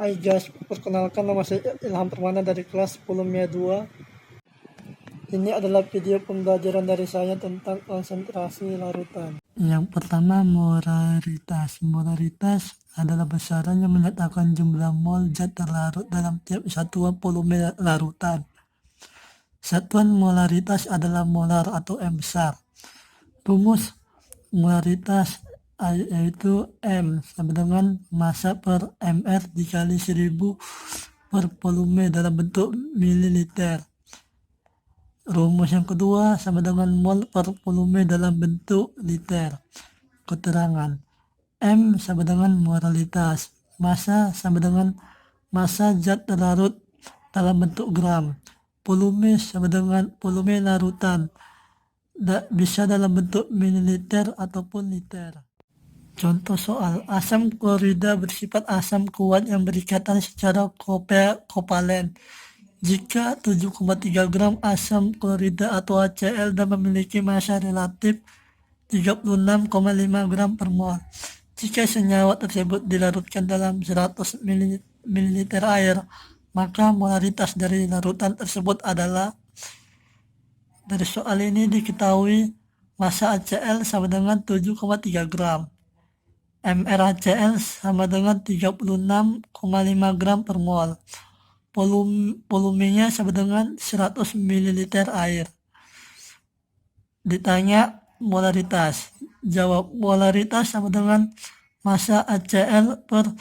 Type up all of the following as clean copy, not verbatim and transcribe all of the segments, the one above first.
Hai guys, perkenalkan nama saya Ilham Permana dari kelas 10 2. Ini adalah video pembelajaran dari saya tentang konsentrasi larutan. Yang pertama, molaritas. Molaritas adalah besaran yang menyatakan jumlah mol zat terlarut dalam tiap satuan volume larutan. Satuan molaritas adalah molar atau M besar. Rumus molaritas yaitu M sama dengan massa per mr dikali 1000 per volume dalam bentuk mililiter. Rumus yang kedua sama dengan mol per volume dalam bentuk liter. Keterangan M sama dengan molaritas, massa sama dengan massa zat terlarut dalam bentuk gram, volume sama dengan volume larutan, bisa dalam bentuk mililiter ataupun liter. Contoh soal, asam klorida bersifat asam kuat yang berikatan secara kovalen. Jika 7,3 gram asam klorida atau HCl dan memiliki massa relatif 36,5 gram per mol. Jika senyawa tersebut dilarutkan dalam 100 ml air, maka molaritas dari larutan tersebut adalah. Dari soal ini diketahui massa HCl sama dengan 7,3 gram. MrHCl sama dengan 36,5 gram per mol. Volumenya sama dengan 100 ml air. Ditanya molaritas. Jawab, molaritas sama dengan massa HCl per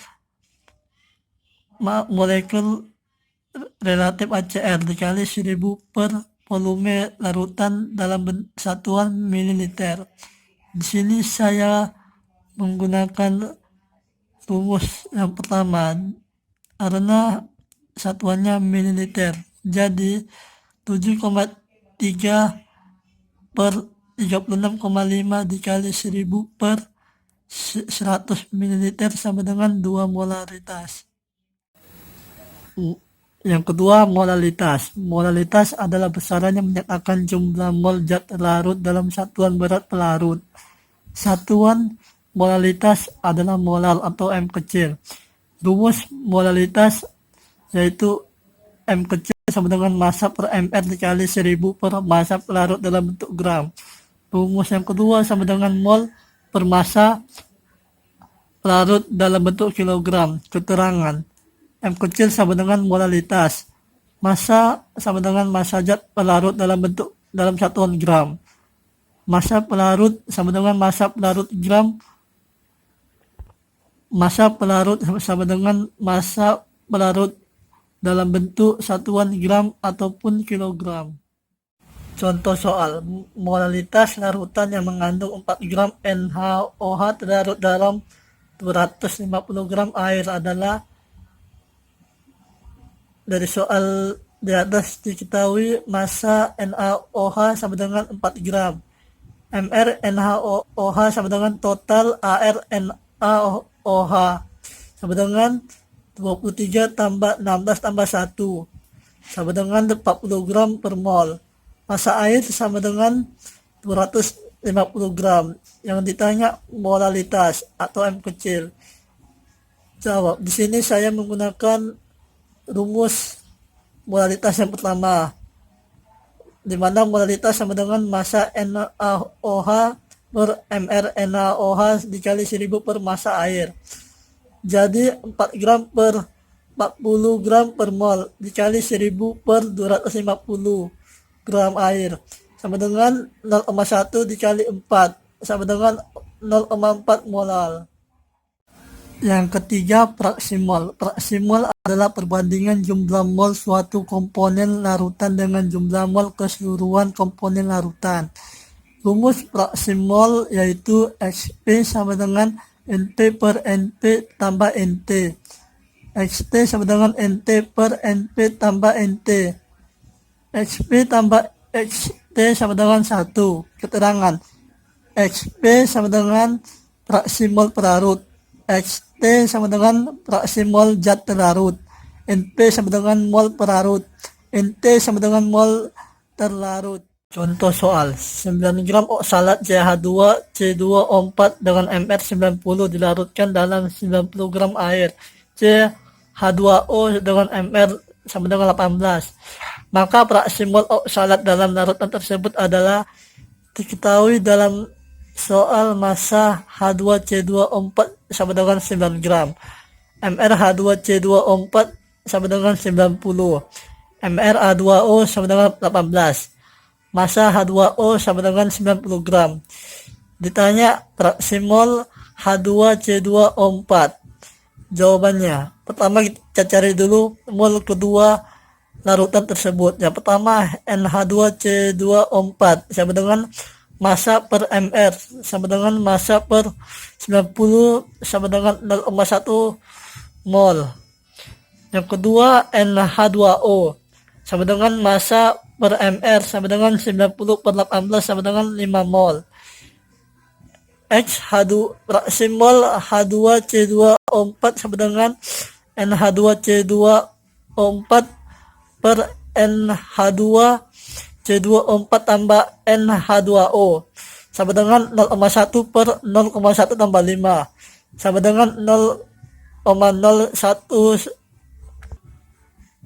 molekul relatif HCl dikali 1000 per volume larutan dalam satuan mililiter. Di sini saya menggunakan rumus yang pertama karena satuannya mililiter. Jadi 7,3 per 36,5 dikali 1000 per 100 ml sama dengan 2 molaritas. Yang kedua, molalitas. Molalitas adalah besaran yang menyatakan jumlah mol zat terlarut dalam satuan berat pelarut. Satuan molalitas adalah molar atau M kecil. Rumus molalitas yaitu M kecil sama dengan massa per mr dikali 1000 per massa pelarut dalam bentuk gram. Rumus yang kedua sama dengan mol per massa pelarut dalam bentuk kilogram. Keterangan M kecil sama dengan molalitas, massa sama dengan massa zat pelarut dalam satuan gram. Massa pelarut sama dengan massa pelarut gram. Massa pelarut sama dengan massa pelarut dalam bentuk satuan gram ataupun kilogram. Contoh soal, molalitas larutan yang mengandung 4 gram NaOH terlarut dalam 250 gram air adalah. Dari soal di atas diketahui massa NaOH sama dengan 4 gram. Mr NaOH sama dengan total Ar NaOH sama dengan 23 tambah 16 tambah 1 sama dengan 40 gram per mol. Massa air sama dengan 250 gram. Yang ditanya molalitas atau M kecil. Jawab, di sini saya menggunakan rumus molalitas yang pertama, di mana molalitas sama dengan massa NaOH per mR NaOH dikali 1000 per massa air. Jadi 4 gram per 40 gram per mol dikali 1000 per 250 gram air sama dengan 0,1 dikali 4 sama dengan 0,4 molar. Yang ketiga, praksimol. Praksimol adalah perbandingan jumlah mol suatu komponen larutan dengan jumlah mol keseluruhan komponen larutan. Rumus praksimol yaitu XP sama dengan NP per NP tambah NT. XT sama dengan NT per NP tambah NT. XP tambah XT sama dengan 1. Keterangan XP sama dengan praksimol pelarut. XT sama dengan praksimol zat terlarut. NP sama dengan mol pelarut. NT sama dengan mol terlarut. Contoh soal, 9 gram oksalat CH2 C2O4 dengan mR 90 dilarutkan dalam 90 gram air. H2O dengan Mr sama dengan 18. Maka fraksi mol oksalat dalam larutan tersebut adalah diketahui dalam soal massa H2C2O4 sama dengan 9 gram. MrH2C2O4 sama dengan 90. MrA2O sama dengan 18. Massa H2O sama dengan 90 gram. Ditanya fraksi mol H2C2O4. Jawabannya, pertama kita cari dulu mol kedua larutan tersebut. Yang pertama NH2C2O4 sama dengan massa per mr sama dengan massa per 90 sama dengan 0,1 mol. Yang kedua NH2O sama dengan massa per mr sama dengan 90 per 18 sama dengan 5 mol. Fraksi mol H2C2O4 sama dengan NH2C2O4 per NH2C2O4 tambah NH2O sama dengan 0,1 per 0,1 tambah 5 sama dengan 0,01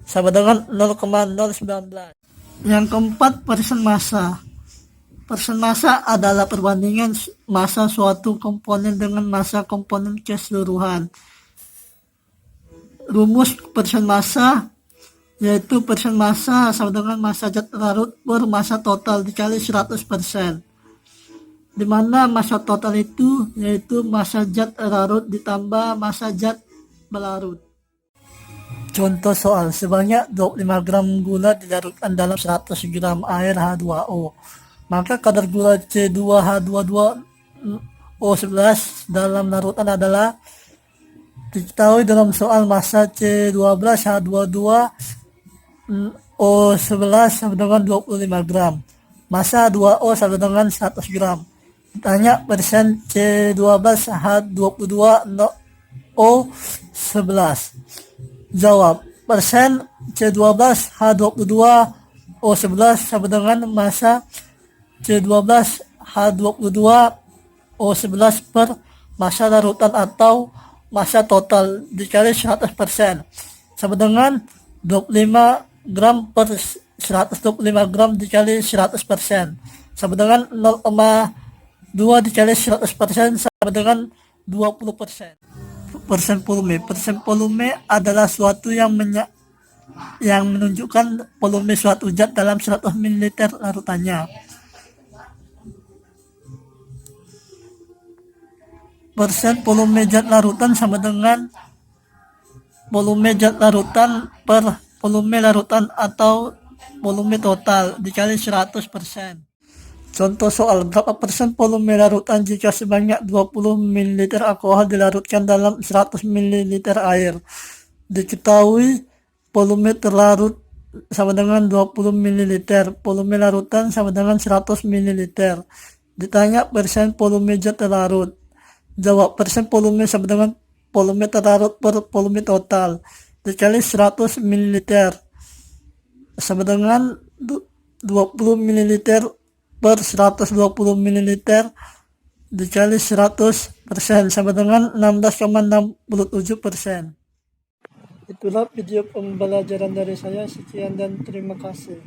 sama dengan 0,019. Yang keempat, persen massa. Persen massa adalah perbandingan massa suatu komponen dengan massa komponen keseluruhan. Rumus persen massa yaitu persen massa sama dengan massa zat larut per massa total dikali 100%. Di mana massa total itu yaitu massa zat larut ditambah massa zat berlarut. Contoh soal, sebanyak 25 gram gula dilarutkan dalam 100 gram air H2O. Maka kadar gula C2H22O11 dalam larutan adalah diketahui dalam soal massa C12H22O11 sama dengan 25 gram. Massa 2O sama dengan 100 gram. Ditanya persen C12H22O11. Jawab, persen C12H22O11 sama dengan massa C12H22O11 per massa larutan atau massa total dikali 100% sama dengan 25 gram per 125 gram dikali 100% sama dengan 0,2 dikali 100% sama dengan 20%. Persen volume. Persen volume adalah suatu yang menunjukkan volume suatu zat dalam 100 ml larutannya. Persen volume zat larutan sama dengan volume zat larutan per volume larutan atau volume total dikali 100%. Contoh soal, berapa persen volume larutan jika sebanyak 20 ml alkohol dilarutkan dalam 100 ml air? Diketahui volume terlarut sama dengan 20 ml, volume larutan sama dengan 100 ml. Ditanya persen volume zat terlarut. Jawab, persen volume sama dengan volume terlarut per volume total dikali 100 ml sama dengan 20 ml per 120 ml dikali 100% sama dengan 16,67%. Itulah video pembelajaran dari saya. Sekian dan terima kasih.